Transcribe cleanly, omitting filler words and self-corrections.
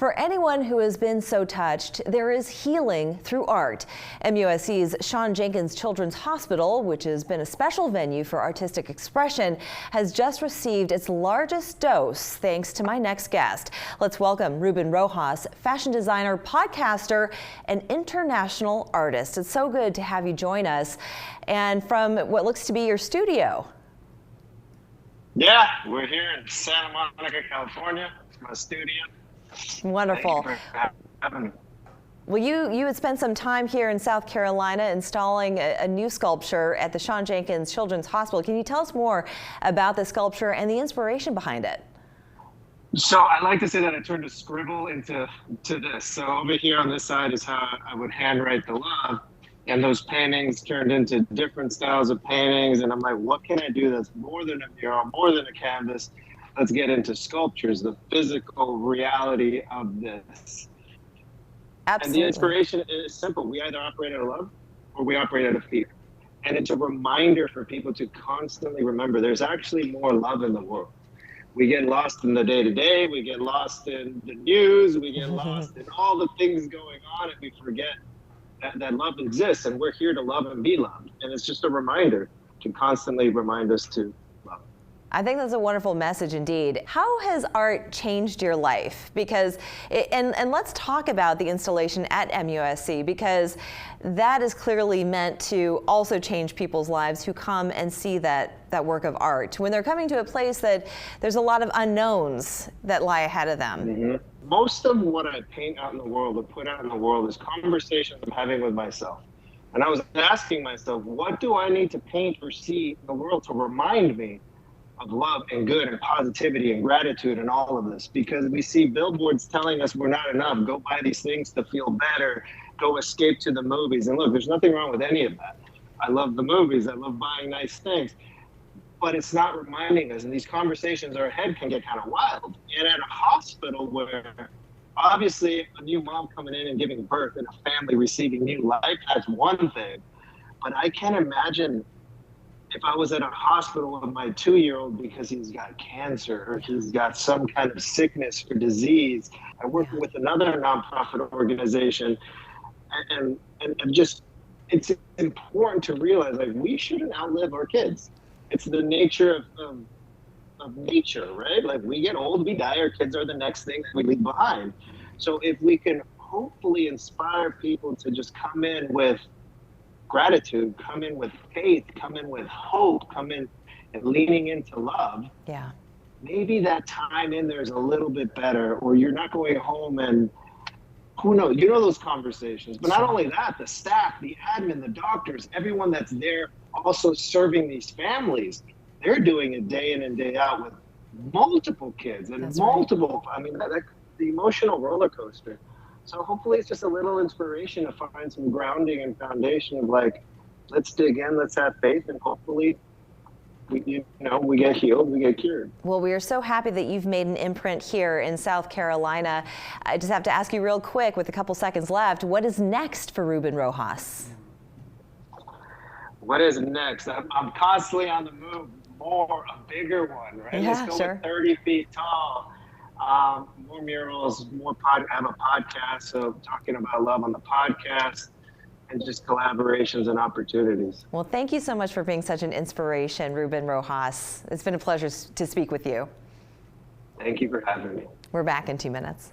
For anyone who has been so touched, there is healing through art. MUSC's Shawn Jenkins Children's Hospital, which has been a special venue for artistic expression, has just received its largest dose thanks to my next guest. Let's welcome Ruben Rojas, fashion designer, podcaster, and international artist. It's so good to have you join us, and from what looks to be your studio. Yeah, we're here in Santa Monica, California. It's my studio. Wonderful. Thank you for having me. Well, you had spent some time here in South Carolina installing a new sculpture at the Shawn Jenkins Children's Hospital. Can you tell us more about the sculpture and the inspiration behind it? So I like to say that I turned a scribble into this. So over here on this side is how I would handwrite the love. And those paintings turned into different styles of paintings. And I'm like, what can I do that's more than a mural, more than a canvas? Let's get into sculptures, the physical reality of this. Absolutely. And the inspiration is simple. We either operate out of love or we operate out of fear. And it's a reminder for people to constantly remember there's actually more love in the world. We get lost in the day-to-day, we get lost in the news, we get lost in all the things going on, and we forget that love exists, and we're here to love and be loved. And it's just a reminder to constantly remind us to love. I think that's a wonderful message indeed. How has art changed your life? Because, and let's talk about the installation at MUSC, because that is clearly meant to also change people's lives who come and see that work of art. When they're coming to a place that there's a lot of unknowns that lie ahead of them. Mm-hmm. Most of what I paint out in the world or put out in the world is conversations I'm having with myself. And I was asking myself, what do I need to paint or see in the world to remind me of love and good and positivity and gratitude and all of this? Because we see billboards telling us we're not enough. Go buy these things to feel better. Go escape to the movies. And look, there's nothing wrong with any of that. I love the movies. I love buying nice things. But it's not reminding us. And these conversations in our head can get kind of wild. And at a hospital where obviously a new mom coming in and giving birth and a family receiving new life, that's one thing. But I can't imagine if I was at a hospital with my 2-year-old because he's got cancer or he's got some kind of sickness or disease. I work with another nonprofit organization, and just, it's important to realize, like, we shouldn't outlive our kids. It's the nature of nature, right? Like, we get old, we die, our kids are the next thing that we leave behind. So if we can hopefully inspire people to just come in with gratitude, come in with faith, come in with hope, come in and leaning into love. Yeah. Maybe that time in there is a little bit better, or you're not going home and who knows, you know, those conversations. But not only that, the staff, the admin, the doctors, everyone that's there also serving these families, they're doing it day in and day out with multiple kids and multiple, right. I mean, the emotional roller coaster. So hopefully it's just a little inspiration to find some grounding and foundation of, like, let's dig in, let's have faith, and hopefully we get healed, we get cured. Well, we are so happy that you've made an imprint here in South Carolina. I just have to ask you real quick, with a couple seconds left, what is next for Ruben Rojas? What is next? I'm constantly on the move. More, a bigger one, right? Yeah, let's go with 30 feet tall. More murals, I have a podcast, so talking about love on the podcast, and just collaborations and opportunities. Well, thank you so much for being such an inspiration, Ruben Rojas. It's been a pleasure to speak with you. Thank you for having me. We're back in 2 minutes.